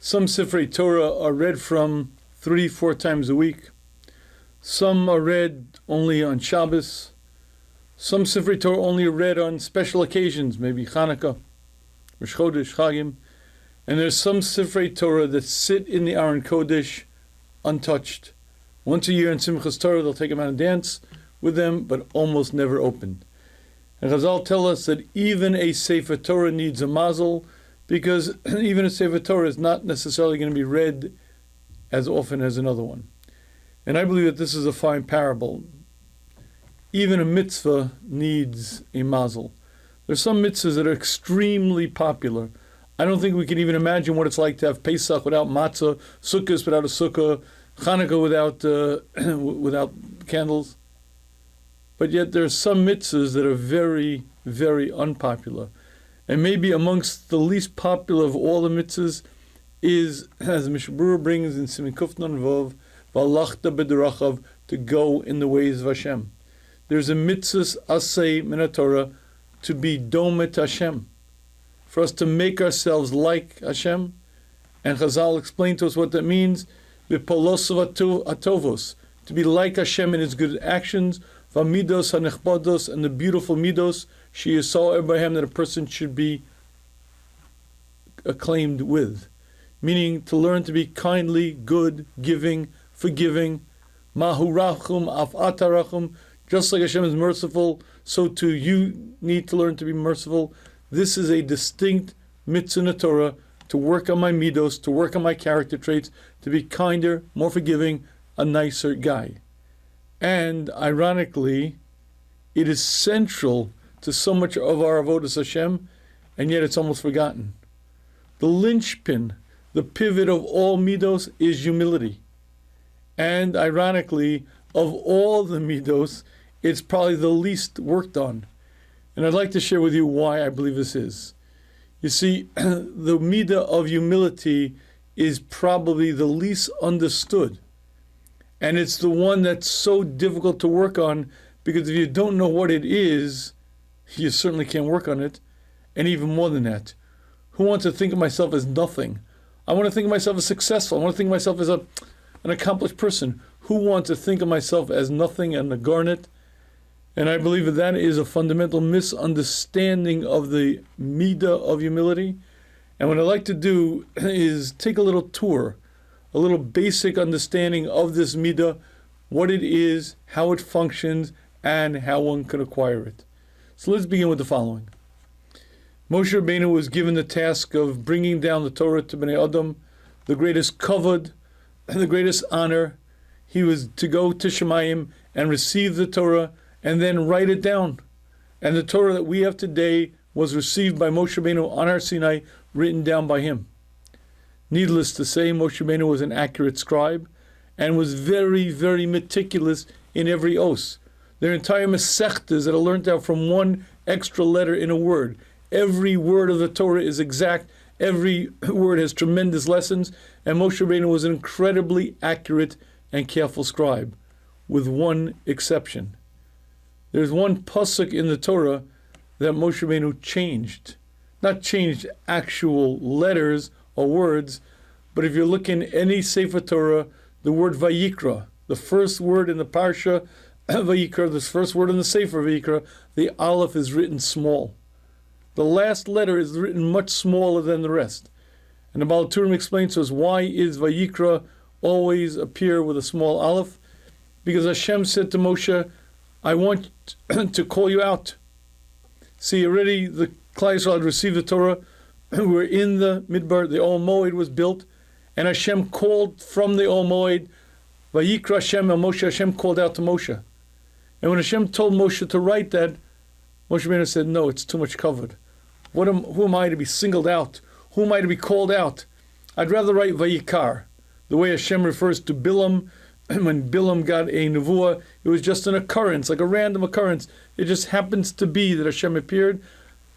Some Sifrei Torah are read from 3-4 times a week. Some are read only on Shabbos. Some Sifrei Torah only read on special occasions, maybe Hanukkah, Rosh Chodesh, Chagim. And there's some Sifrei Torah that sit in the Aron Kodesh untouched. Once a year in Simchas Torah, they'll take them out and dance with them, but almost never opened. And Chazal tell us that even a Sefer Torah needs a mazel, because even a Sefer Torah is not necessarily going to be read as often as another one. And I believe that this is a fine parable. Even a mitzvah needs a mazel. There's some mitzvahs that are extremely popular. I don't think we can even imagine what it's like to have Pesach without matzah, Sukkot without a sukkah, Hanukkah without candles. But yet there are some mitzvahs that are very, very unpopular. And maybe amongst the least popular of all the mitzvahs is, as Mishabura brings in Siman Kuf Nun Vav, V'alachta b'derachav, to go in the ways of Hashem. There's a mitzvah asay min Torah to be domet Hashem, for us to make ourselves like Hashem. And Chazal explained to us what that means, v'polosov atovos, to be like Hashem in His good actions, v'amidos hanechbados, and the beautiful midos, she is so Abraham, that a person should be acclaimed with. Meaning to learn to be kindly, good, giving, forgiving, mahu rachum af atarachum, just like Hashem is merciful, so too you need to learn to be merciful. This is a distinct mitzvah in the Torah, to work on my midos, to work on my character traits, to be kinder, more forgiving, a nicer guy. And ironically, it is central to so much of our avodas Hashem, and yet it's almost forgotten. The linchpin, the pivot of all midos is humility. And ironically, of all the midos, it's probably the least worked on. And I'd like to share with you why I believe this is. You see, the midah of humility is probably the least understood. And it's the one that's so difficult to work on, because if you don't know what it is, you certainly can't work on it. And even more than that, who wants to think of myself as nothing? I want to think of myself as successful. I want to think of myself as an accomplished person. Who wants to think of myself as nothing and a garnet? And I believe that is a fundamental misunderstanding of the midah of humility. And what I'd like to do is take a little tour, a little basic understanding of this midah, what it is, how it functions, and how one can acquire it. So let's begin with the following. Moshe Rabbeinu was given the task of bringing down the Torah to Bnei Adam, the greatest kavod, the greatest honor. He was to go to Shemayim and receive the Torah and then write it down. And the Torah that we have today was received by Moshe Rabbeinu on Har Sinai, written down by him. Needless to say, Moshe Rabbeinu was an accurate scribe and was very, very meticulous in every os. Their entire mesechtas that are learned out from one extra letter in a word. Every word of the Torah is exact. Every word has tremendous lessons. And Moshe Rabbeinu was an incredibly accurate and careful scribe, with one exception. There's one pasuk in the Torah that Moshe Rabbeinu changed. Not changed actual letters or words, but if you look in any Sefer Torah, the word Vayikra, the first word in the Parsha Vayikra, the first word in the Sefer Vayikra, the Aleph is written small. The last letter is written much smaller than the rest. And the Baal Turim explains to us, why is Vayikra always appear with a small Aleph? Because Hashem said to Moshe, I want to call you out. See, already the Klal Yisrael had received the Torah. We were in the Midbar, the Ol Moed was built, and Hashem called from the Ol Moed, Vayikra Hashem and Moshe, Hashem called out to Moshe. And when Hashem told Moshe to write that, Moshe Rabbeinu said, no, it's too much covered. Who am I to be singled out? Who am I to be called out? I'd rather write Vayikar, the way Hashem refers to Bilam. When Bilam got a nevuah, it was just an occurrence, like a random occurrence. It just happens to be that Hashem appeared.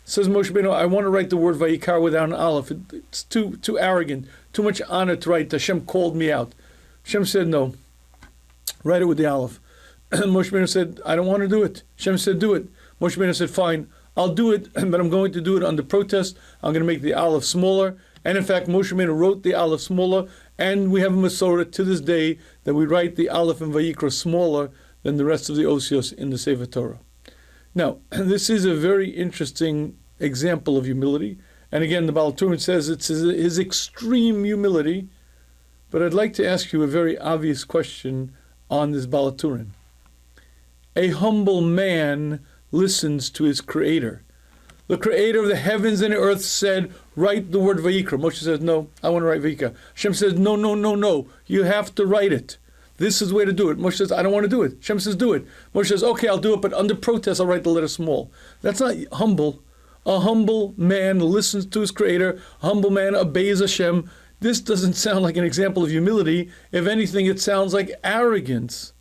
Says Moshe Rabbeinu, I want to write the word Vayikar without an Aleph. It's too arrogant, too much honor to write, Hashem called me out. Hashem said, no, write it with the Aleph. Moshe Rabbeinu said, I don't want to do it. Hashem said, do it. Moshe Rabbeinu said, fine, I'll do it, but I'm going to do it under protest. I'm going to make the Aleph smaller, And in fact, Moshe Rabbeinu wrote the Aleph smaller, and we have a Masorah to this day that we write the Aleph in Vayikra smaller than the rest of the Osios in the Sefer Torah. Now, this is a very interesting example of humility. And again, the Baal Turin says it's his extreme humility. But I'd like to ask you a very obvious question on this Baal Turin. A humble man listens to his creator. The creator of the heavens and the earth said, write the word Vayikra. Moshe says, no, I want to write Vayikra. Hashem says, no, you have to write it. This is the way to do it. Moshe says, I don't want to do it. Hashem says, do it. Moshe says, okay, I'll do it, but under protest, I'll write the letter small. That's not humble. A humble man listens to his creator. A humble man obeys Hashem. This doesn't sound like an example of humility. If anything, it sounds like arrogance.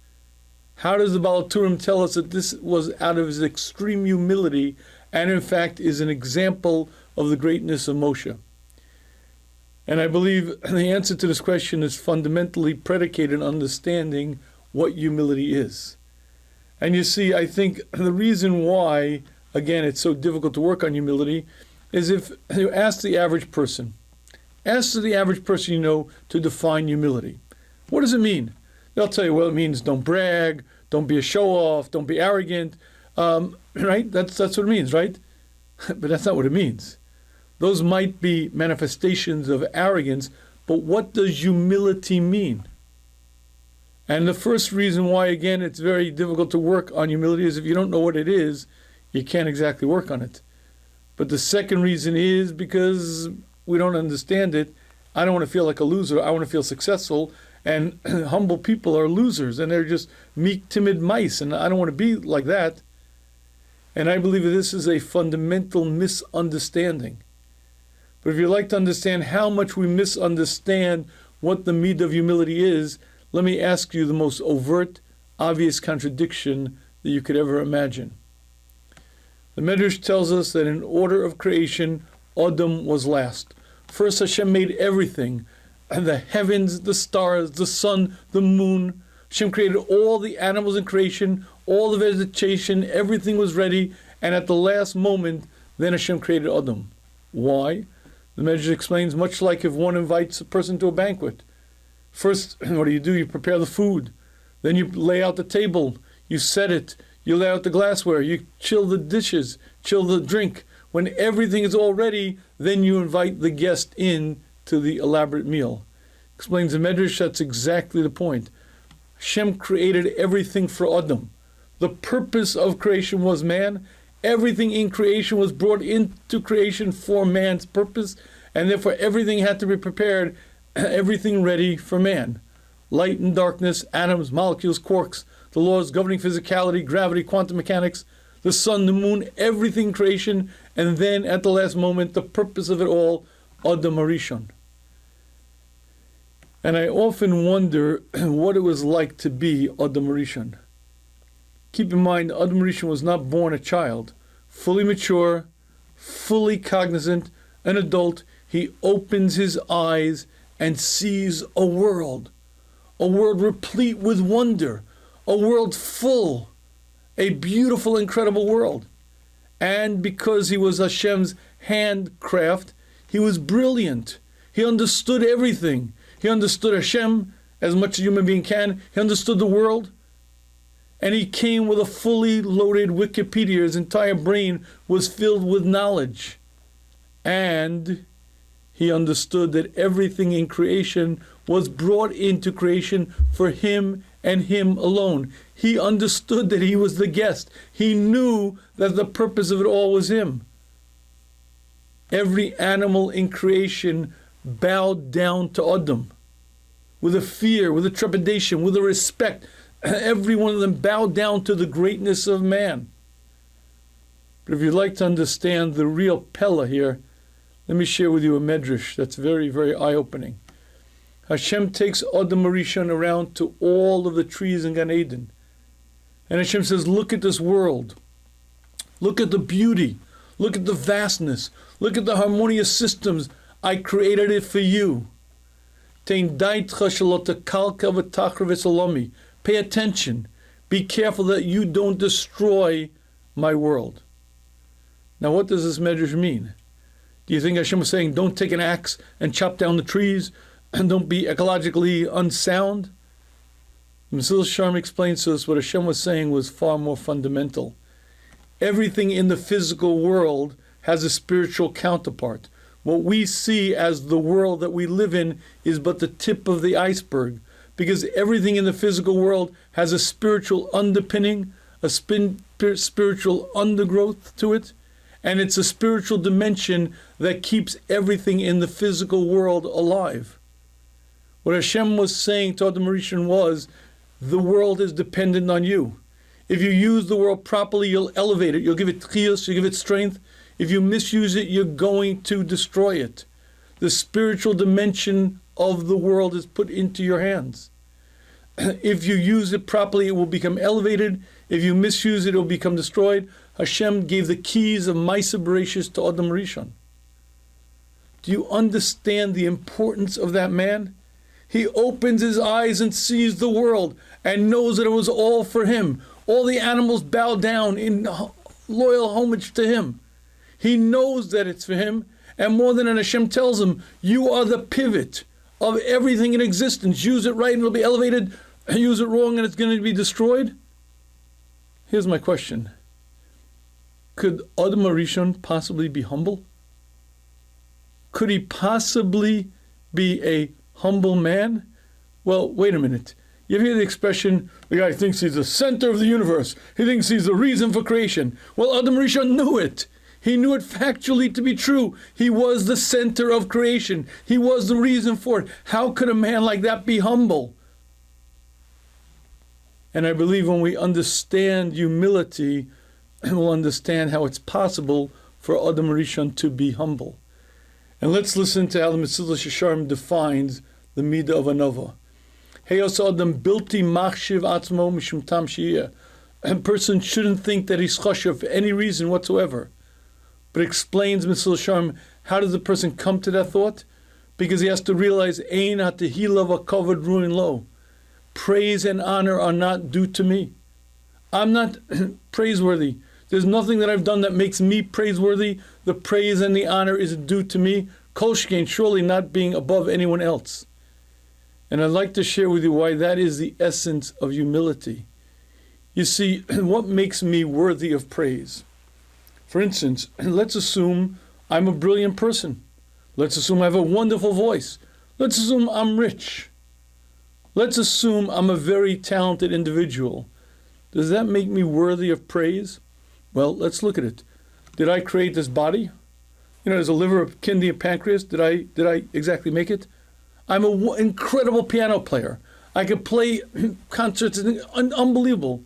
How does the Baal Turim tell us that this was out of his extreme humility and in fact is an example of the greatness of Moshe? And I believe the answer to this question is fundamentally predicated on understanding what humility is. And you see, I think the reason why, again, it's so difficult to work on humility is if you ask the average person you know to define humility. What does it mean? They'll tell you, well, it means don't brag, don't be a show-off, don't be arrogant, right? That's what it means, right? But that's not what it means. Those might be manifestations of arrogance, but what does humility mean? And the first reason why, again, it's very difficult to work on humility is if you don't know what it is, you can't exactly work on it. But the second reason is because we don't understand it. I don't want to feel like a loser. I want to feel successful. And humble people are losers, and they're just meek, timid mice, and I don't want to be like that. And I believe that this is a fundamental misunderstanding. But if you'd like to understand how much we misunderstand what the midah of humility is, let me ask you the most overt, obvious contradiction that you could ever imagine. The Medrash tells us that in order of creation, Adam was last. First, Hashem made everything. The heavens, the stars, the sun, the moon. Hashem created all the animals in creation, all the vegetation, everything was ready. And at the last moment, then Hashem created Adam. Why? The Medrash explains, much like if one invites a person to a banquet. First, what do? You prepare the food. Then you lay out the table. You set it. You lay out the glassware. You chill the dishes, chill the drink. When everything is all ready, then you invite the guest in to the elaborate meal. Explains the Medrash, that's exactly the point. Hashem created everything for Adam. The purpose of creation was man. Everything in creation was brought into creation for man's purpose, and therefore everything had to be prepared, everything ready for man. Light and darkness, atoms, molecules, quarks, the laws governing physicality, gravity, quantum mechanics, the sun, the moon, everything in creation, and then at the last moment, the purpose of it all, Adam Harishon. And I often wonder what it was like to be Adam Harishon. Keep in mind, Adam Harishon was not born a child. Fully mature, fully cognizant, an adult, he opens his eyes and sees a world replete with wonder, a world full, a beautiful, incredible world. And because he was Hashem's handcraft, he was brilliant. He understood everything. He understood Hashem as much as a human being can. He understood the world. And he came with a fully loaded Wikipedia. His entire brain was filled with knowledge. And he understood that everything in creation was brought into creation for him and him alone. He understood that he was the guest. He knew that the purpose of it all was him. Every animal in creation bowed down to Adam with a fear, with a trepidation, with a respect. Every one of them bowed down to the greatness of man. But if you'd like to understand the real Pella here, let me share with you a medrash that's very, very eye-opening. Hashem takes Adam Harishon around to all of the trees in Gan Eden. And Hashem says, look at this world. Look at the beauty. Look at the vastness. Look at the harmonious systems. I created it for you. Pay attention. Be careful that you don't destroy my world. Now, what does this medrash mean? Do you think Hashem was saying, don't take an axe and chop down the trees and don't be ecologically unsound? Mesilas Yesharim explains to us what Hashem was saying was far more fundamental. Everything in the physical world has a spiritual counterpart. What we see as the world that we live in is but the tip of the iceberg, because everything in the physical world has a spiritual underpinning, a spiritual undergrowth to it, and it's a spiritual dimension that keeps everything in the physical world alive. What Hashem was saying to Adam Rishon was, the world is dependent on you. If you use the world properly, you'll elevate it. You'll give it chiyus, you'll give it strength. If you misuse it, you're going to destroy it. The spiritual dimension of the world is put into your hands. If you use it properly, it will become elevated. If you misuse it, it will become destroyed. Hashem gave the keys of Ma'aseh Bereshis to Adam Rishon. Do you understand the importance of that man? He opens his eyes and sees the world and knows that it was all for him. All the animals bow down in loyal homage to him. He knows that it's for him, and more than that, Hashem tells him, you are the pivot of everything in existence. Use it right and it'll be elevated, use it wrong and it's going to be destroyed. Here's my question. Could Adam Rishon possibly be humble? Could he possibly be a humble man? Well, wait a minute. You hear the expression, the guy thinks he's the center of the universe. He thinks he's the reason for creation. Well, Adam Rishon knew it. He knew it factually to be true. He was the center of creation. He was the reason for it. How could a man like that be humble? And I believe when we understand humility, we'll understand how it's possible for Adam Rishon to be humble. And let's listen to how the Mesilas Yesharim defines the midah of anova. A person shouldn't think that he's chashav for any reason whatsoever. But explains Mesilas Yesharim, how does the person come to that thought? Because he has to realize, Ein hatehila v'kavod ruin lo. Praise and honor are not due to me. I'm not praiseworthy. There's nothing that I've done that makes me praiseworthy. The praise and the honor is due to me. Kol shkein, surely not being above anyone else. And I'd like to share with you why that is the essence of humility. You see, what makes me worthy of praise? For instance, let's assume I'm a brilliant person. Let's assume I have a wonderful voice. Let's assume I'm rich. Let's assume I'm a very talented individual. Does that make me worthy of praise? Well, let's look at it. Did I create this body? You know, there's a liver, a kidney, a pancreas. Did I exactly make it? I'm an incredible piano player. I could play concerts, unbelievable.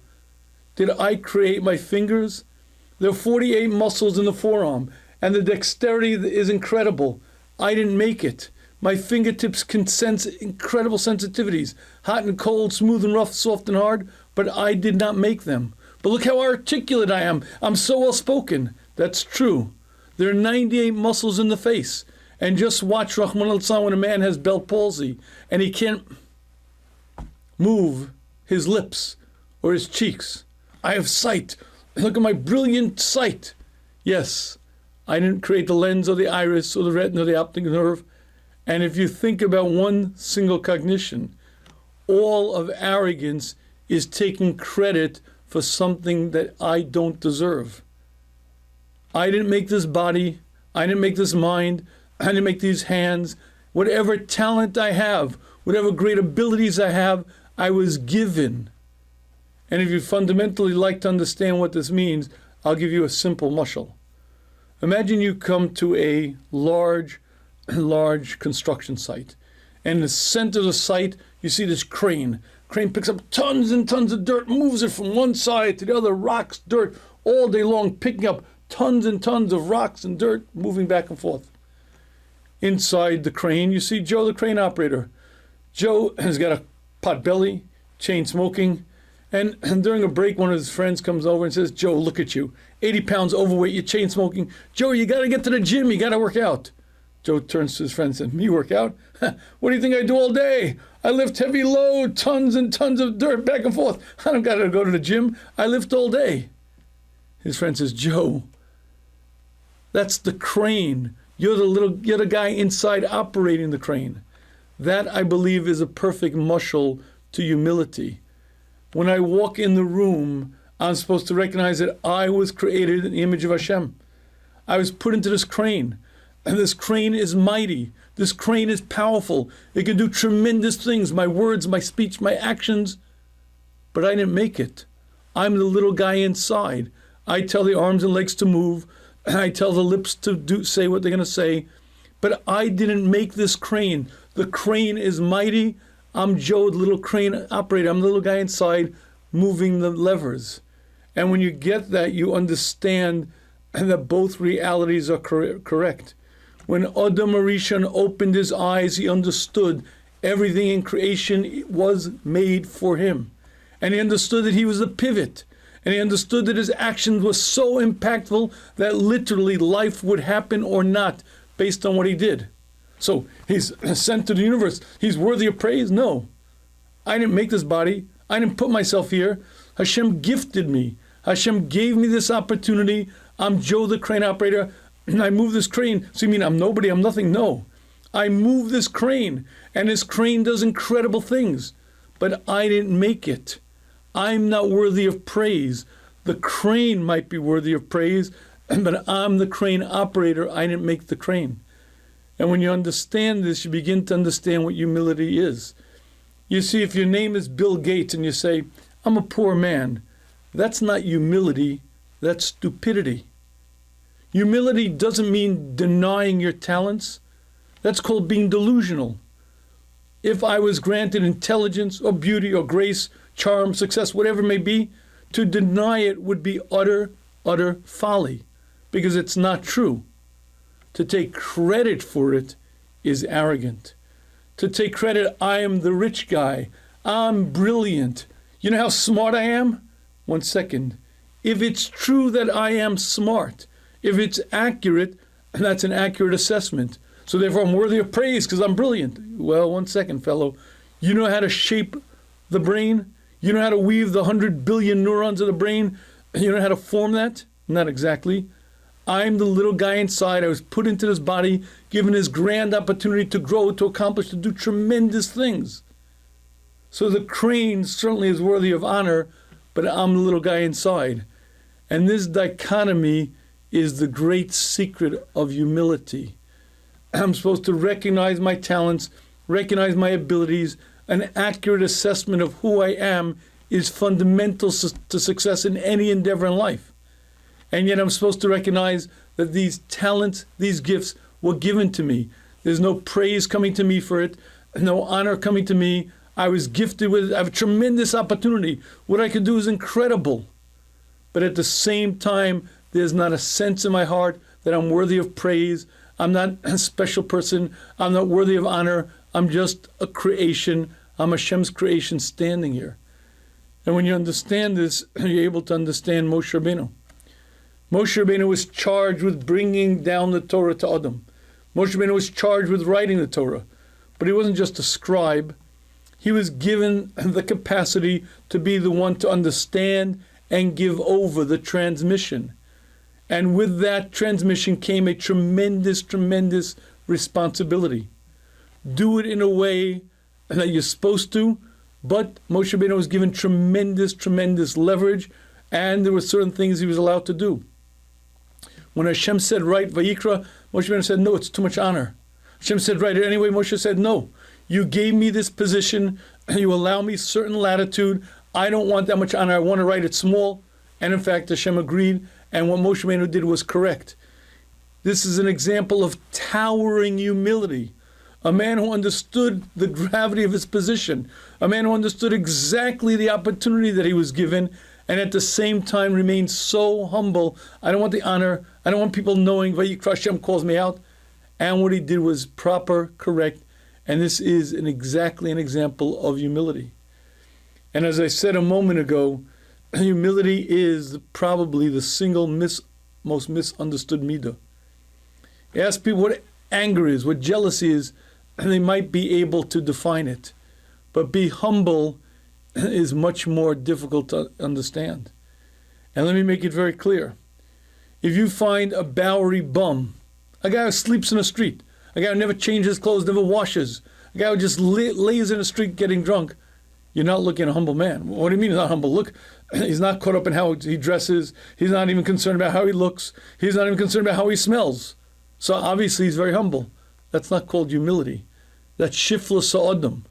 Did I create my fingers? There are 48 muscles in the forearm, and the dexterity is incredible. I didn't make it. My fingertips can sense incredible sensitivities, hot and cold, smooth and rough, soft and hard, but I did not make them. But look how articulate I am. I'm so well spoken. That's true. There are 98 muscles in the face. And just watch Rahman al-San when a man has Bell palsy and he can't move his lips or his cheeks. I have sight. Look at my brilliant sight. Yes, I didn't create the lens or the iris or the retina or the optic nerve. And if you think about one single cognition, all of arrogance is taking credit for something that I don't deserve. I didn't make this body. I didn't make this mind. I didn't make these hands. Whatever talent I have, whatever great abilities I have, I was given. And if you fundamentally like to understand what this means, I'll give you a simple mashal. Imagine you come to a large construction site. And in the center of the site, you see this crane. Crane picks up tons and tons of dirt, moves it from one side to the other, rocks, dirt, all day long, picking up tons and tons of rocks and dirt, moving back and forth. Inside the crane, you see Joe, the crane operator. Joe has got a pot belly, chain smoking, and during a break, one of his friends comes over and says, Joe, look at you, 80 pounds overweight, you're chain smoking. Joe, you got to get to the gym, you got to work out. Joe turns to his friend and says, me work out? What do you think I do all day? I lift heavy load, tons and tons of dirt back and forth. I don't got to go to the gym, I lift all day. His friend says, Joe, that's the crane. You're the guy inside operating the crane. That, I believe, is a perfect mushal to humility. When I walk in the room, I'm supposed to recognize that I was created in the image of Hashem. I was put into this crane, and this crane is mighty. This crane is powerful. It can do tremendous things, my words, my speech, my actions. But I didn't make it. I'm the little guy inside. I tell the arms and legs to move. I tell the lips to say what they're going to say. But I didn't make this crane. The crane is mighty. I'm Joe, the little crane operator. I'm the little guy inside moving the levers. And when you get that, you understand that both realities are correct. When Adam Arishon opened his eyes, he understood everything in creation was made for him. And he understood that he was the pivot. And he understood that his actions were so impactful that literally life would happen or not based on what he did. So he's sent to the universe. He's worthy of praise? No. I didn't make this body. I didn't put myself here. Hashem gifted me. Hashem gave me this opportunity. I'm Joe, the crane operator, and I move this crane. So you mean I'm nobody, I'm nothing? No. I move this crane, and this crane does incredible things. But I didn't make it. I'm not worthy of praise. The crane might be worthy of praise, but I'm the crane operator. I didn't make the crane. And when you understand this, you begin to understand what humility is. You see, if your name is Bill Gates and you say, I'm a poor man, that's not humility, that's stupidity. Humility doesn't mean denying your talents. That's called being delusional. If I was granted intelligence or beauty or grace, charm, success, whatever it may be, to deny it would be utter folly, because it's not true. To take credit for it is arrogant. To take credit, I am the rich guy, I'm brilliant. You know how smart I am? 1 second. If it's true that I am smart, if it's accurate, that's an accurate assessment. So therefore I'm worthy of praise because I'm brilliant. Well, 1 second, fellow. You know how to shape the brain? You know how to weave the 100 billion neurons of the brain? You know how to form that? Not exactly. I'm the little guy inside. I was put into this body, given this grand opportunity to grow, to accomplish, to do tremendous things. So the crane certainly is worthy of honor, but I'm the little guy inside. And this dichotomy is the great secret of humility. I'm supposed to recognize my talents, recognize my abilities. An accurate assessment of who I am is fundamental to success in any endeavor in life. And yet I'm supposed to recognize that these talents, these gifts were given to me. There's no praise coming to me for it, no honor coming to me. I was gifted with, I have a tremendous opportunity. What I can do is incredible. But at the same time, there's not a sense in my heart that I'm worthy of praise. I'm not a special person. I'm not worthy of honor. I'm just a creation. I'm Hashem's creation standing here. And when you understand this, you're able to understand Moshe Rabbeinu. Moshe Rabbeinu was charged with bringing down the Torah to Adam. Moshe Rabbeinu was charged with writing the Torah. But he wasn't just a scribe. He was given the capacity to be the one to understand and give over the transmission. And with that transmission came a tremendous responsibility. Do it in a way that you're supposed to, but Moshe Rabbeinu was given tremendous leverage, and there were certain things he was allowed to do. When Hashem said, write Vayikra, Moshe Rabbeinu said, no, it's too much honor. Hashem said, write it anyway. Moshe said, no. You gave me this position, you allow me certain latitude. I don't want that much honor. I want to write it small. And in fact, Hashem agreed, and what Moshe Rabbeinu did was correct. This is an example of towering humility. A man who understood the gravity of his position. A man who understood exactly the opportunity that he was given, and at the same time remained so humble. I don't want the honor. I don't want people knowing Vayikra Hashem calls me out. And what he did was proper, correct, and this is exactly an example of humility. And as I said a moment ago, humility is probably the single most misunderstood midah. Ask people what anger is, what jealousy is, and they might be able to define it. But be humble is much more difficult to understand. And let me make it very clear. If you find a Bowery bum, A guy who sleeps in the street. A guy who never changes clothes, never washes. A guy who just lays in the street getting drunk. You're not looking at a humble man. What do you mean he's not humble? Look, he's not caught up in how he dresses. He's not even concerned about how he looks. He's not even concerned about how he smells. So obviously he's very humble. That's not called humility. That's shifla sa'adam.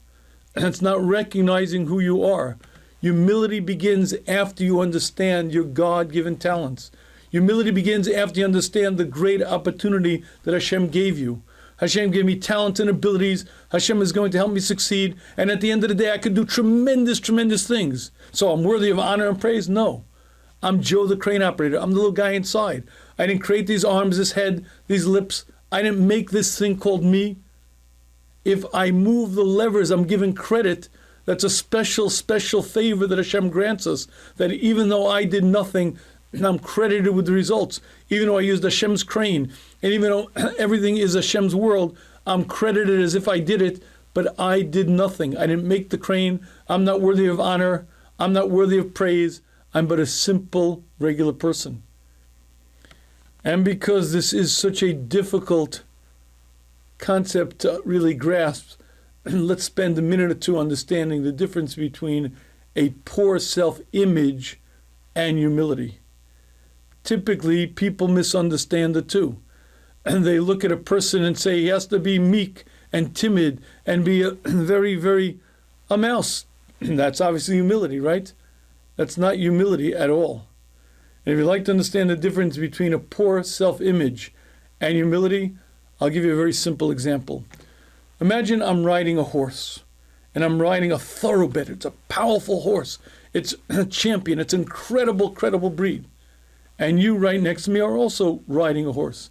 And it's not recognizing who you are. Humility begins after you understand your God-given talents. Humility begins after you understand the great opportunity that Hashem gave you. Hashem gave me talents and abilities. Hashem is going to help me succeed. And at the end of the day, I can do tremendous, tremendous things. So I'm worthy of honor and praise? No. I'm Joe the crane operator. I'm the little guy inside. I didn't create these arms, this head, these lips. I didn't make this thing called me. If I move the levers, I'm given credit. That's a special, special favor that Hashem grants us. That even though I did nothing, I'm credited with the results. Even though I used Hashem's crane, and even though everything is Hashem's world, I'm credited as if I did it, but I did nothing. I didn't make the crane. I'm not worthy of honor. I'm not worthy of praise. I'm but a simple, regular person. And because this is such a difficult concept to really grasp, let's spend a minute or two understanding the difference between a poor self-image and humility. Typically, people misunderstand the two. And they look at a person and say he has to be meek and timid and be a mouse. That's obviously humility, right? That's not humility at all. And if you'd like to understand the difference between a poor self-image and humility, I'll give you a very simple example. Imagine I'm riding a horse, and I'm riding a thoroughbred. It's a powerful horse. It's a champion. It's an incredible breed. And you right next to me are also riding a horse.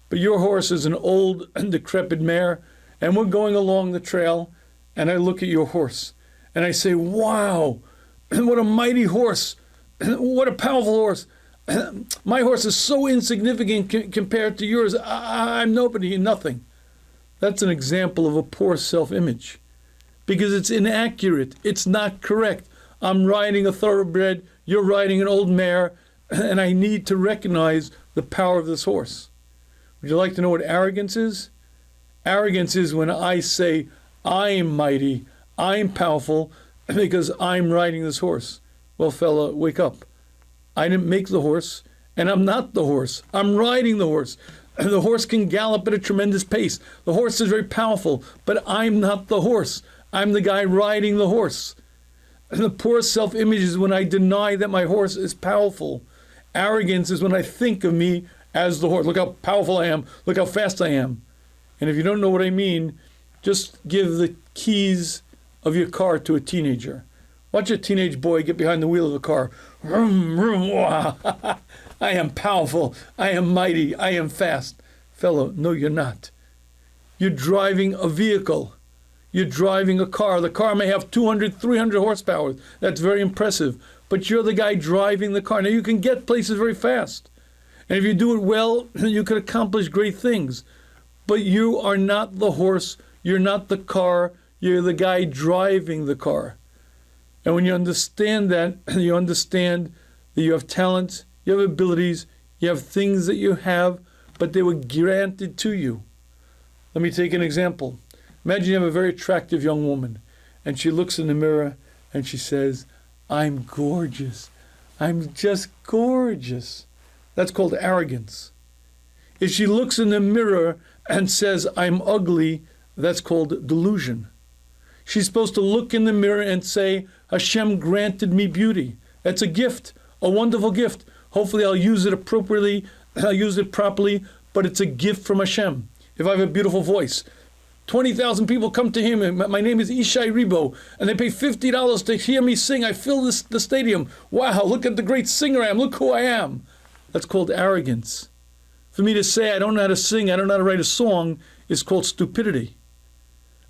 But your horse is an old, decrepit mare, and we're going along the trail, and I look at your horse, and I say, wow, what a mighty horse. What a powerful horse. My horse is so insignificant compared to yours. I'm nobody, nothing. That's an example of a poor self-image because it's inaccurate. It's not correct. I'm riding a thoroughbred. You're riding an old mare, and I need to recognize the power of this horse. Would you like to know what arrogance is? Arrogance is when I say, I'm mighty, I'm powerful, because I'm riding this horse. Well, fella, wake up. I didn't make the horse, and I'm not the horse. I'm riding the horse. The horse can gallop at a tremendous pace. The horse is very powerful, but I'm not the horse. I'm the guy riding the horse. And the poor self-image is when I deny that my horse is powerful. Arrogance is when I think of me as the horse. Look how powerful I am. Look how fast I am. And if you don't know what I mean, just give the keys of your car to a teenager. Watch a teenage boy get behind the wheel of a car. Vroom, vroom, wah. I am powerful. I am mighty. I am fast. Fellow, no, you're not. You're driving a vehicle. You're driving a car. The car may have 200, 300 horsepower. That's very impressive. But you're the guy driving the car. Now, you can get places very fast. And if you do it well, you can accomplish great things. But you are not the horse. You're not the car. You're the guy driving the car. And when you understand that, you understand that you have talents, you have abilities, you have things that you have, but they were granted to you. Let me take an example. Imagine you have a very attractive young woman, and she looks in the mirror and she says, I'm gorgeous. I'm just gorgeous. That's called arrogance. If she looks in the mirror and says, I'm ugly, that's called delusion. She's supposed to look in the mirror and say, Hashem granted me beauty. That's a gift, a wonderful gift. Hopefully I'll use it appropriately, I'll use it properly, but it's a gift from Hashem. If I have a beautiful voice, 20,000 people come to hear me. My name is Ishai Ribo, and they pay $50 to hear me sing. I fill the stadium. Wow, look at the great singer I am. Look who I am. That's called arrogance. For me to say I don't know how to sing, I don't know how to write a song, is called stupidity.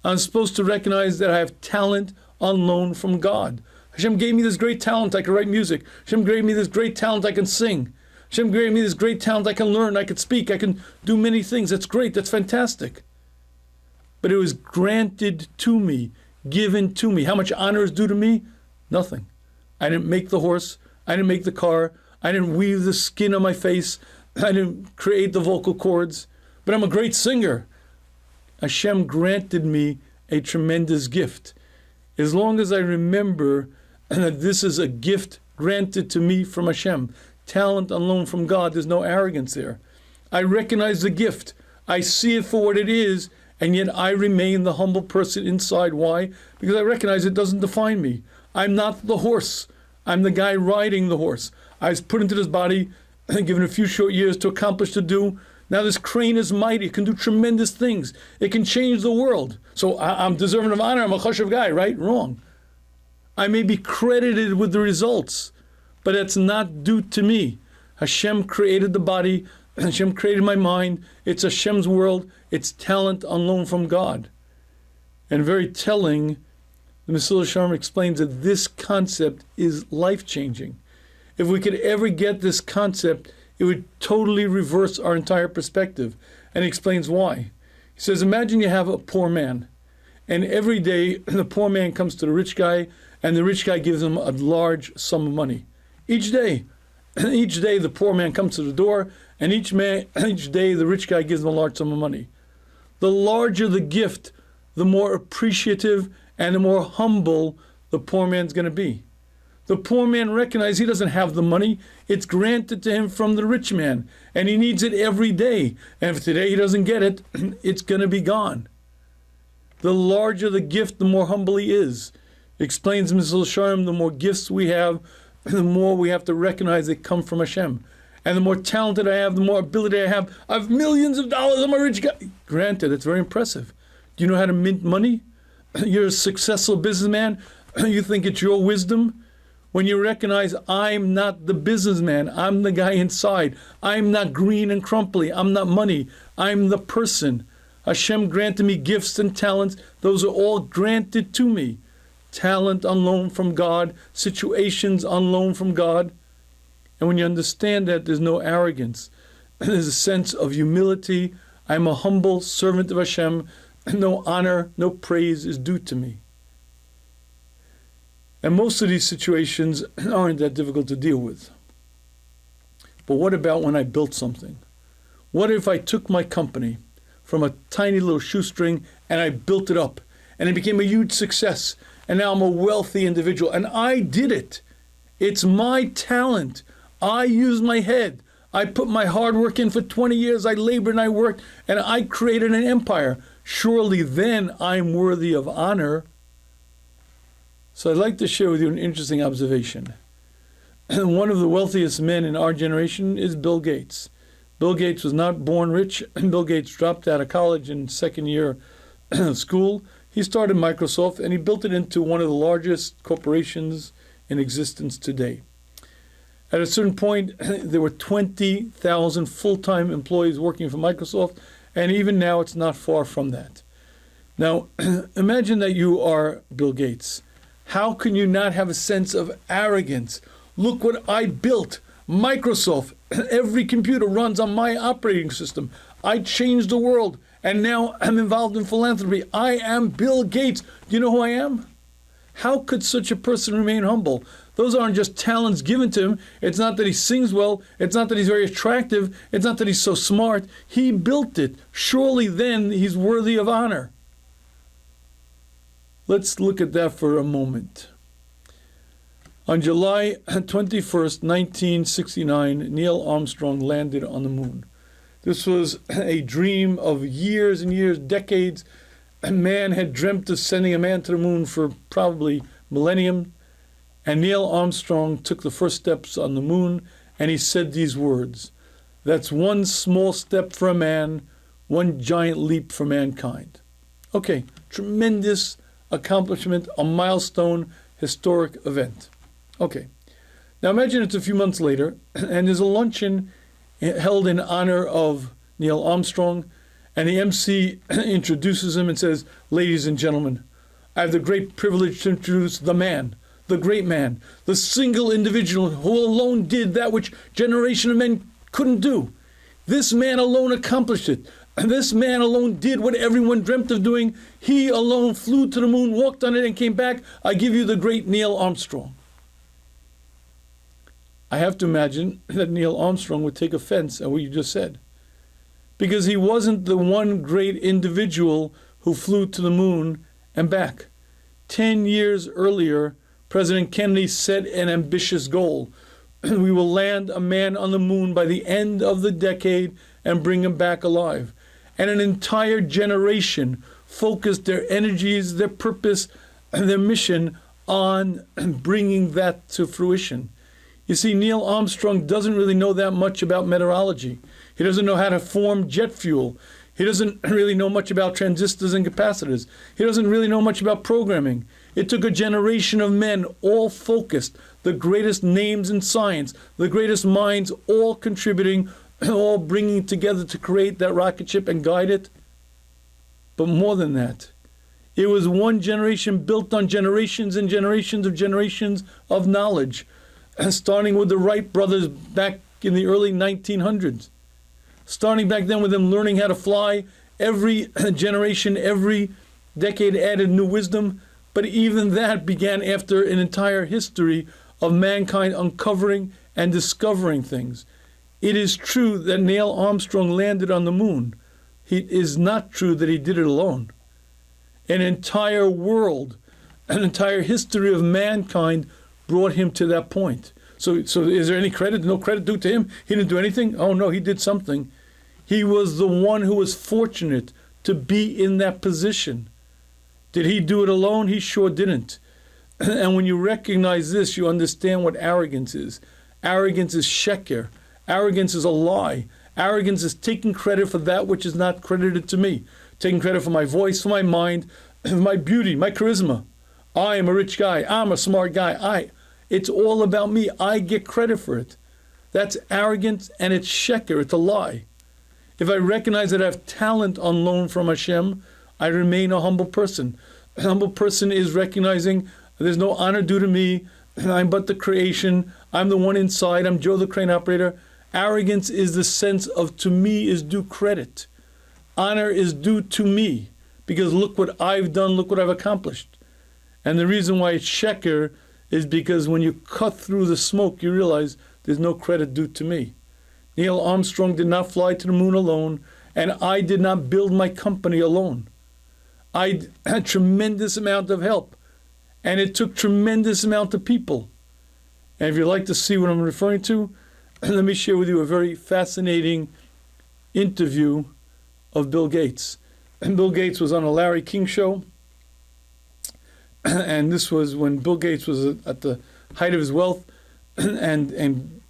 I'm supposed to recognize that I have talent on loan from God. Hashem gave me this great talent, I can write music. Hashem gave me this great talent, I can sing. Hashem gave me this great talent, I can learn, I can speak, I can do many things. That's great, that's fantastic. But it was granted to me, given to me. How much honor is due to me? Nothing. I didn't make the horse, I didn't make the car, I didn't weave the skin on my face, I didn't create the vocal cords. but I'm a great singer. Hashem granted me a tremendous gift. As long as I remember that this is a gift granted to me from Hashem, talent on loan from God, there's no arrogance there. I recognize the gift. I see it for what it is, and yet I remain the humble person inside. Why? Because I recognize it doesn't define me. I'm not the horse. I'm the guy riding the horse. I was put into this body, given a few short years to accomplish, to do. Now this crane is mighty. It can do tremendous things. It can change the world. So I'm deserving of honor. I'm a chashuv guy, right? Wrong. I may be credited with the results, but that's not due to me. Hashem created the body. Hashem created my mind. It's Hashem's world. It's talent on loan from God. And very telling, the Mesilas Yesharim explains that this concept is life-changing. If we could ever get this concept, it would totally reverse our entire perspective. And he explains why. He says, imagine you have a poor man, and every day the poor man comes to the rich guy, and the rich guy gives him a large sum of money. Each day the poor man comes to the door, and each day the rich guy gives him a large sum of money. The larger the gift, the more appreciative and the more humble the poor man's going to be. The poor man recognizes he doesn't have the money. It's granted to him from the rich man, and he needs it every day. And if today he doesn't get it, it's going to be gone. The larger the gift, the more humble he is. Explains Mesilas Yesharim, the more gifts we have, the more we have to recognize they come from Hashem. And the more talented I have, the more ability I have. I have millions of dollars, I'm a rich guy. Granted, it's very impressive. Do you know how to mint money? You're a successful businessman. You think it's your wisdom? When you recognize I'm not the businessman, I'm the guy inside. I'm not green and crumply. I'm not money. I'm the person. Hashem granted me gifts and talents. Those are all granted to me. Talent on loan from God, situations on loan from God. And when you understand that, there's no arrogance. There's a sense of humility. I'm a humble servant of Hashem. No honor, no praise is due to me. And most of these situations aren't that difficult to deal with. But what about when I built something? What if I took my company from a tiny little shoestring and I built it up and it became a huge success, and now I'm a wealthy individual and I did it. It's my talent. I used my head. I put my hard work in for 20 years. I labored and I worked and I created an empire. Surely then I'm worthy of honor. So I'd like to share with you an interesting observation. One of the wealthiest men in our generation is Bill Gates. Bill Gates was not born rich. Bill Gates dropped out of college in second year of school. He started Microsoft and he built it into one of the largest corporations in existence today. At a certain point, there were 20,000 full-time employees working for Microsoft, and even now it's not far from that. Now, imagine that you are Bill Gates. How can you not have a sense of arrogance? Look what I built. Microsoft. Every computer runs on my operating system. I changed the world, and now I'm involved in philanthropy. I am Bill Gates. Do you know who I am? How could such a person remain humble? Those aren't just talents given to him. It's not that he sings well. It's not that he's very attractive. It's not that he's so smart. He built it. Surely then he's worthy of honor. Let's look at that for a moment. On July 21st, 1969, Neil Armstrong landed on the moon. This was a dream of years and years, decades. A man had dreamt of sending a man to the moon for probably millennium. And Neil Armstrong took the first steps on the moon, and he said these words: "That's one small step for a man, one giant leap for mankind." Okay, tremendous accomplishment, a milestone, historic event. Okay, now imagine it's a few months later, and there's a luncheon held in honor of Neil Armstrong, and the MC introduces him and says, "Ladies and gentlemen, I have the great privilege to introduce the man, the great man, the single individual who alone did that which generation of men couldn't do. This man alone accomplished it. This man alone did what everyone dreamt of doing. He alone flew to the moon, walked on it, and came back. I give you the great Neil Armstrong." I have to imagine that Neil Armstrong would take offense at what you just said. because he wasn't the one great individual who flew to the moon and back. 10 years earlier, President Kennedy set an ambitious goal. We will land a man on the moon by the end of the decade and bring him back alive. And an entire generation focused their energies, their purpose, and their mission on bringing that to fruition. You see, Neil Armstrong doesn't really know that much about meteorology. He doesn't know how to form jet fuel. He doesn't really know much about transistors and capacitors. He doesn't really know much about programming. It took a generation of men, all focused, the greatest names in science, the greatest minds, all contributing, all bringing together to create that rocket ship and guide it. But more than that, it was one generation built on generations and generations of knowledge, starting with the Wright brothers back in the early 1900s. Starting back then with them learning how to fly, every generation, every decade added new wisdom, but even that began after an entire history of mankind uncovering and discovering things. It is true that Neil Armstrong landed on the moon. It is not true that he did it alone. An entire world, an entire history of mankind brought him to that point. So is there any credit? No credit due to him? He didn't do anything? Oh no, he did something. He was the one who was fortunate to be in that position. Did he do it alone? He sure didn't. And when you recognize this, you understand what arrogance is. Arrogance is sheker. Arrogance is a lie. Arrogance is taking credit for that which is not credited to me. Taking credit for my voice, for my mind, my beauty, my charisma. I am a rich guy. I'm a smart guy. It's all about me. I get credit for it. That's arrogance, and it's sheker. It's a lie. If I recognize that I have talent on loan from Hashem, I remain a humble person. A humble person is recognizing there's no honor due to me. I'm but the creation. I'm the one inside. I'm Joe the crane operator. Arrogance is the sense of to me is due credit. Honor is due to me because look what I've done, look what I've accomplished. And the reason why it's sheker is because when you cut through the smoke, you realize there's no credit due to me. Neil Armstrong did not fly to the moon alone, and I did not build my company alone. I had tremendous amount of help, and it took tremendous amount of people. And if you'd like to see what I'm referring to, let me share with you a very fascinating interview of Bill Gates. And Bill Gates was on a Larry King show, and this was when Bill Gates was at the height of his wealth, and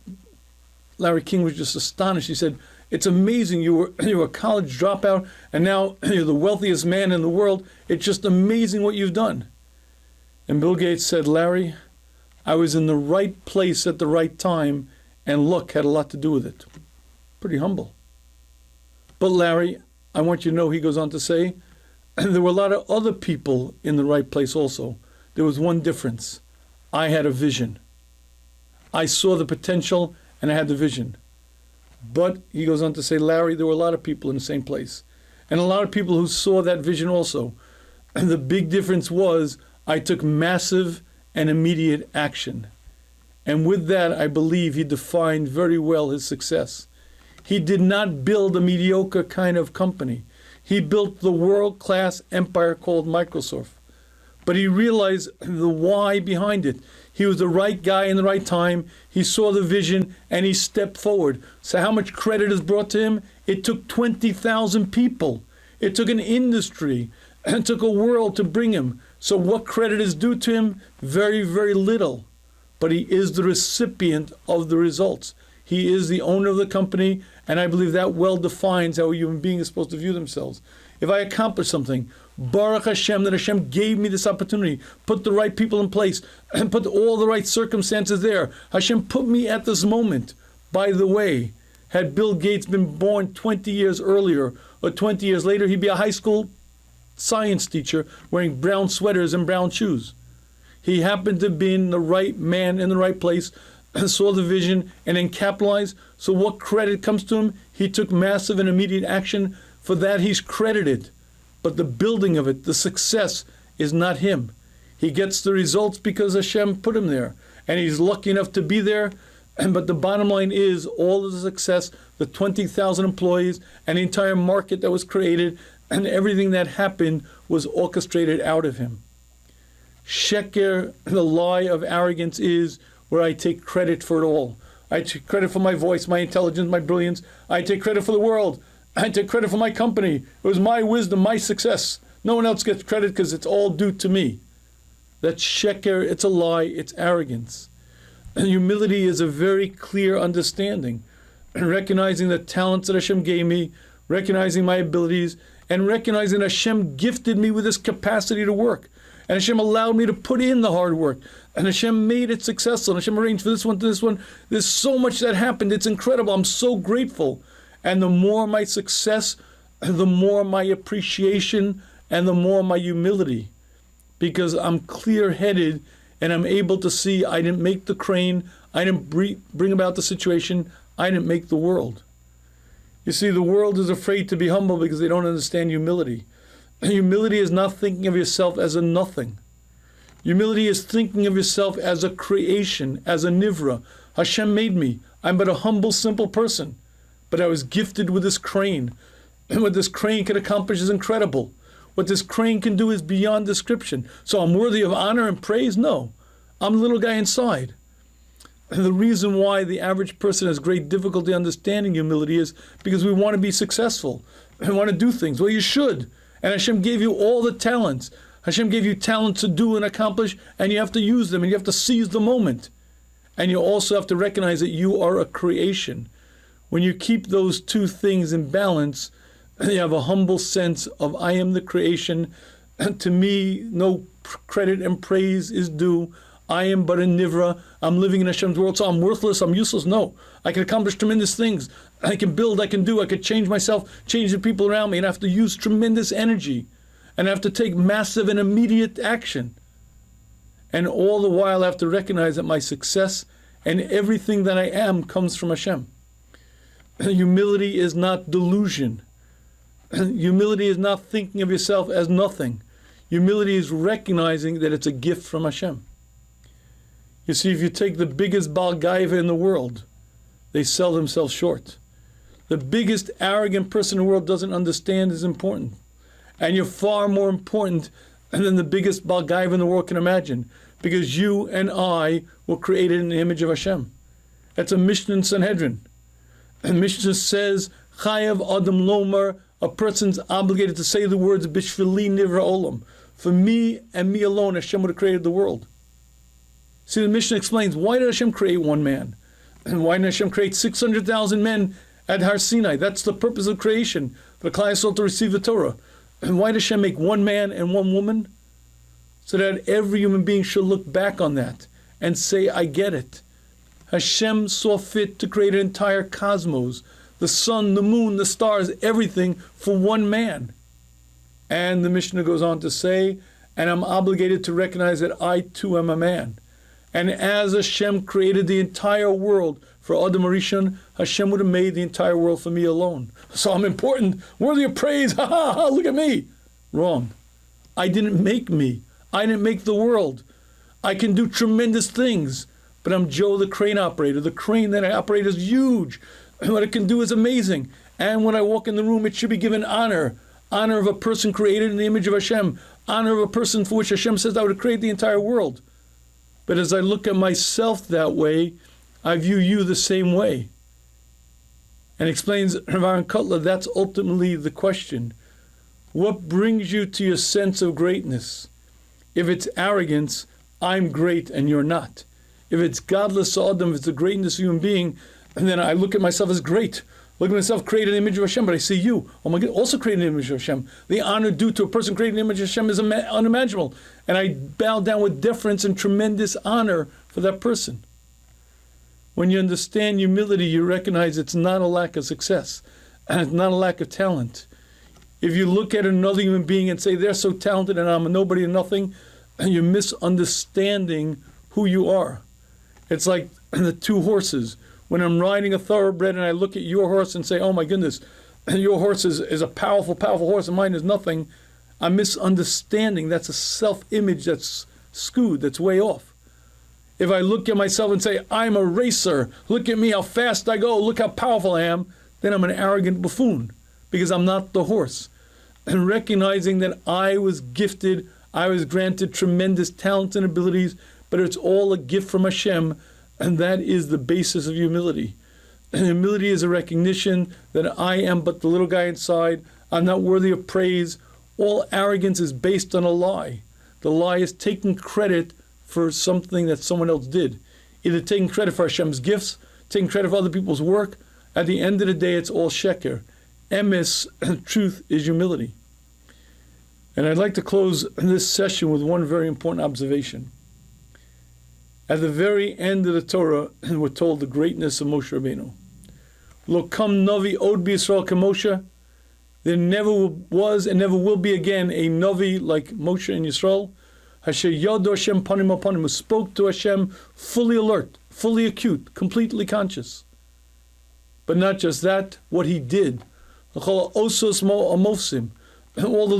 Larry King was just astonished. He said, "It's amazing, you were a college dropout, and now you're the wealthiest man in the world. It's just amazing what you've done." And Bill Gates said, "Larry, I was in the right place at the right time, and luck had a lot to do with it." Pretty humble. "But Larry, I want you to know," he goes on to say, "there were a lot of other people in the right place also. There was one difference. I had a vision. I saw the potential, and I had the vision." But he goes on to say, "Larry, there were a lot of people in the same place, and a lot of people who saw that vision also. And the big difference was I took massive and immediate action." And with that, I believe he defined very well his success. He did not build a mediocre kind of company. He built the world-class empire called Microsoft. But he realized the why behind it. He was the right guy in the right time. He saw the vision, and he stepped forward. So how much credit is brought to him? It took 20,000 people. It took an industry. It took a world to bring him. So what credit is due to him? Very, very little. But he is the recipient of the results. He is the owner of the company, and I believe that well defines how a human being is supposed to view themselves. If I accomplish something, Baruch Hashem, that Hashem gave me this opportunity, put the right people in place, and put all the right circumstances there. Hashem put me at this moment. By the way, had Bill Gates been born 20 years earlier or 20 years later, he'd be a high school science teacher wearing brown sweaters and brown shoes. He happened to be the right man in the right place, saw the vision, and then capitalized. So what credit comes to him? He took massive and immediate action. For that, he's credited. But the building of it, the success, is not him. He gets the results because Hashem put him there. And he's lucky enough to be there. But the bottom line is all of the success, the 20,000 employees, and the entire market that was created, and everything that happened was orchestrated out of him. Sheker, the lie of arrogance, is where I take credit for it all. I take credit for my voice, my intelligence, my brilliance. I take credit for the world. I take credit for my company. It was my wisdom, my success. No one else gets credit because it's all due to me. That's sheker, it's a lie, it's arrogance. And humility is a very clear understanding. Recognizing the talents that Hashem gave me, recognizing my abilities, and recognizing that Hashem gifted me with this capacity to work. And Hashem allowed me to put in the hard work. And Hashem made it successful. And Hashem arranged for this one to this one. There's so much that happened. It's incredible. I'm so grateful. And the more my success, the more my appreciation, and the more my humility. Because I'm clear-headed and I'm able to see I didn't make the crane. I didn't bring about the situation. I didn't make the world. You see, the world is afraid to be humble because they don't understand humility. Humility is not thinking of yourself as a nothing. Humility is thinking of yourself as a creation, as a nivra. Hashem made me. I'm but a humble, simple person. But I was gifted with this crane. And what this crane can accomplish is incredible. What this crane can do is beyond description. So I'm worthy of honor and praise? No. I'm a little guy inside. And the reason why the average person has great difficulty understanding humility is because we want to be successful. We want to do things. Well, you should. And Hashem gave you all the talents. Hashem gave you talents to do and accomplish, and you have to use them, and you have to seize the moment. And you also have to recognize that you are a creation. When you keep those two things in balance, you have a humble sense of I am the creation. And to me, no credit and praise is due. I am but a nivra. I'm living in Hashem's world, so I'm worthless, I'm useless. No, I can accomplish tremendous things. I can build, I can do, I can change myself, change the people around me, and I have to use tremendous energy. And I have to take massive and immediate action. And all the while I have to recognize that my success and everything that I am comes from Hashem. Humility is not delusion. Humility is not thinking of yourself as nothing. Humility is recognizing that it's a gift from Hashem. You see, if you take the biggest Baal Gaiva in the world, they sell themselves short. The biggest arrogant person in the world doesn't understand is important. And you're far more important than the biggest Baal Gaiva in the world can imagine. Because you and I were created in the image of Hashem. That's a Mishnah in Sanhedrin. And Mishnah says, Chayav Adam Lomar, a person's obligated to say the words, Bishvili Nivra Olam. For me and me alone, Hashem would have created the world. See, the Mishnah explains, why did Hashem create one man? And why did Hashem create 600,000 men at Har Sinai? That's the purpose of creation, for the Klal Yisrael to receive the Torah. And why did Hashem make one man and one woman? So that every human being should look back on that and say, I get it. Hashem saw fit to create an entire cosmos, the sun, the moon, the stars, everything for one man. And the Mishnah goes on to say, and I'm obligated to recognize that I too am a man. And as Hashem created the entire world for Adam Arishon, Hashem would have made the entire world for me alone. So I'm important, worthy of praise. Ha ha ha, look at me. Wrong. I didn't make me. I didn't make the world. I can do tremendous things, but I'm Joe the crane operator. The crane that I operate is huge. What it can do is amazing. And when I walk in the room, it should be given honor. Honor of a person created in the image of Hashem. Honor of a person for which Hashem says I would create the entire world. But as I look at myself that way, I view you the same way. And explains Rav Aaron Kotler, that's ultimately the question. What brings you to your sense of greatness? If it's arrogance, I'm great and you're not. If it's godless Adam, if it's the greatness of a human being, and then I look at myself as great. Look at myself created in the image of Hashem, but I see you. Oh my God, also created in the image of Hashem. The honor due to a person created in the image of Hashem is unimaginable. And I bow down with deference and tremendous honor for that person. When you understand humility, you recognize it's not a lack of success, and it's not a lack of talent. If you look at another human being and say, they're so talented and I'm a nobody and nothing, you're misunderstanding who you are. It's like the two horses. When I'm riding a thoroughbred and I look at your horse and say, oh my goodness, your horse is a powerful, powerful horse and mine is nothing, I'm misunderstanding. That's a self-image that's skewed, that's way off. If I look at myself and say, I'm a racer, look at me, how fast I go, look how powerful I am, then I'm an arrogant buffoon, because I'm not the horse. And recognizing that I was gifted, I was granted tremendous talents and abilities, but it's all a gift from Hashem, and that is the basis of humility. And humility is a recognition that I am but the little guy inside, I'm not worthy of praise. All arrogance is based on a lie. The lie is taking credit for something that someone else did. Either taking credit for Hashem's gifts, taking credit for other people's work. At the end of the day, it's all sheker. Emes, truth, is humility. And I'd like to close this session with one very important observation. At the very end of the Torah, we're told the greatness of Moshe Rabbeinu. Lo kam navi od b'Yisrael k'Moshe. There never was and never will be again a navi like Moshe and Yisrael. Hashem yado Hashem panim al panim, who spoke to Hashem fully alert, fully acute, completely conscious. But not just that, what he did. All of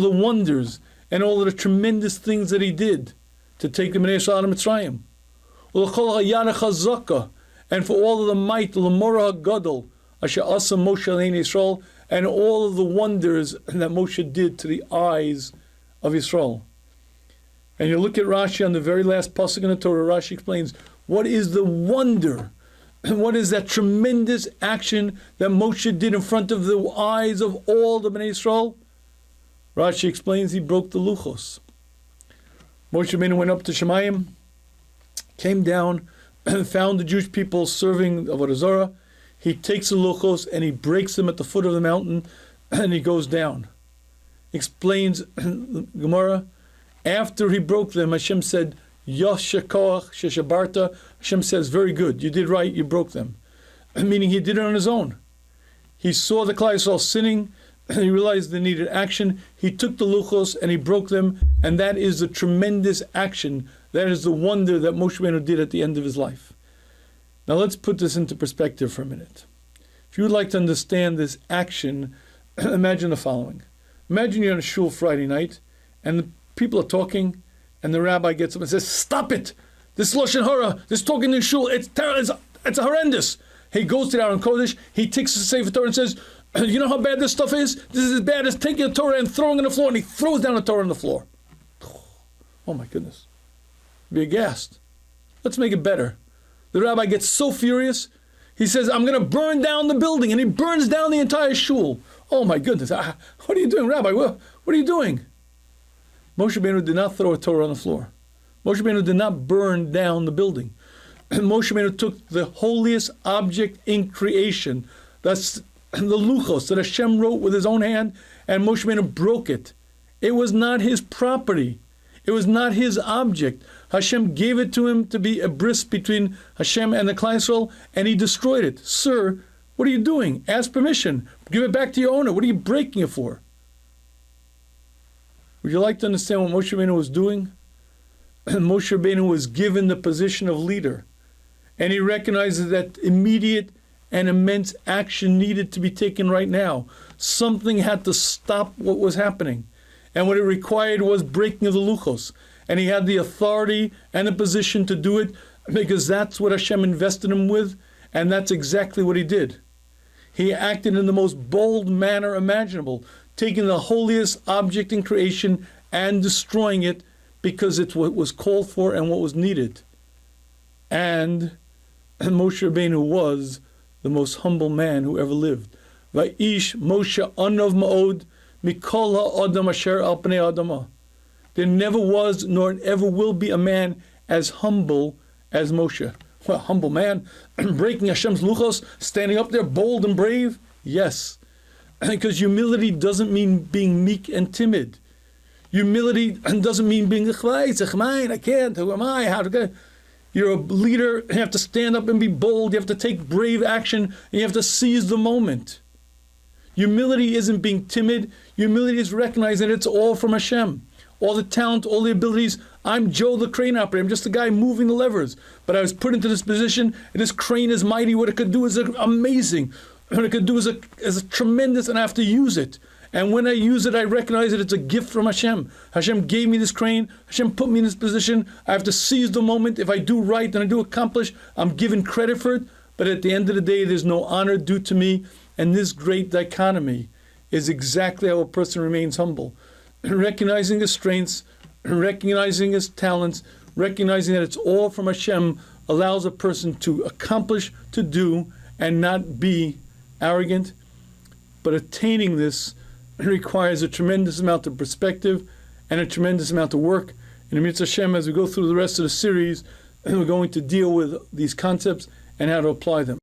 the wonders and all of the tremendous things that he did to take the Bnei Yisrael out of Mitzrayim. And for all of the might, L'morah HaGadol, Asher Asa Moshe Alein Yisrael, and all of the wonders that Moshe did to the eyes of Yisrael. And you look at Rashi on the very last pasuk in the Torah, Rashi explains, what is the wonder? And what is that tremendous action that Moshe did in front of the eyes of all the Bnei Yisrael? Rashi explains he broke the luchos. Moshe Rabbeinu went up to Shemayim, came down, found the Jewish people serving Avodah Zarah. He takes the luchos and he breaks them at the foot of the mountain, and he goes down. Explains Gemara, after he broke them, Hashem said, Yashakoach Sheshabarta. Hashem says, very good, you did right, you broke them. Meaning he did it on his own. He saw the Klal Yisrael sinning, and he realized they needed action. He took the luchos and he broke them, and that is the tremendous action. That is the wonder that Moshe Rabbeinu did at the end of his life. Now let's put this into perspective for a minute. If you would like to understand this action, imagine the following. Imagine you're in a shul Friday night, and the people are talking, and the rabbi gets up and says, stop it! This Lashon Hara, this talking in shul, it's horrendous. He goes to the Aron Kodesh, he takes the Sefer Torah and says, you know how bad this stuff is? This is as bad as taking the Torah and throwing it on the floor, and he throws down the Torah on the floor. Oh my goodness. Be aghast. Let's make it better. The rabbi gets so furious, he says, I'm going to burn down the building, and he burns down the entire shul. Oh my goodness. What are you doing, Rabbi? What are you doing? Moshe Rabbeinu did not throw a Torah on the floor. Moshe Rabbeinu did not burn down the building. Moshe Rabbeinu took the holiest object in creation, that's the luchos that Hashem wrote with his own hand, and Moshe Rabbeinu broke it. It was not his property. It was not his object. Hashem gave it to him to be a bris between Hashem and the Klal Yisrael, and he destroyed it. Sir, what are you doing? Ask permission. Give it back to your owner. What are you breaking it for? Would you like to understand what Moshe Rabbeinu was doing? Moshe Rabbeinu was given the position of leader, and he recognizes that immediate and immense action needed to be taken right now. Something had to stop what was happening, and what it required was breaking of the luchos, and he had the authority and the position to do it because that's what Hashem invested him with, and that's exactly what he did. He acted in the most bold manner imaginable, taking the holiest object in creation and destroying it because it's what was called for and what was needed. And Moshe Rabbeinu was the most humble man who ever lived. Va'ish Moshe anov ma'od mikol ha'adam asher al pnei adamah. There never was nor ever will be a man as humble as Moshe. Well, humble man, breaking Hashem's luchos, standing up there bold and brave? Yes. Because humility doesn't mean being meek and timid. Humility doesn't mean being, I can't, who am I, how to go? You're a leader, you have to stand up and be bold, you have to take brave action, and you have to seize the moment. Humility isn't being timid, humility is recognizing it's all from Hashem. All the talent, all the abilities. I'm Joe the crane operator, I'm just a guy moving the levers. But I was put into this position, and this crane is mighty, what it could do is amazing. What it could do is a tremendous, and I have to use it. And when I use it, I recognize that it's a gift from Hashem. Hashem gave me this crane. Hashem put me in this position. I have to seize the moment. If I do right and I do accomplish, I'm given credit for it. But at the end of the day, there's no honor due to me. And this great dichotomy is exactly how a person remains humble. Recognizing his strengths, recognizing his talents, recognizing that it's all from Hashem allows a person to accomplish, to do, and not be arrogant. But attaining this requires a tremendous amount of perspective and a tremendous amount of work. And in Mitzvah Hashem, as we go through the rest of the series, we're going to deal with these concepts and how to apply them.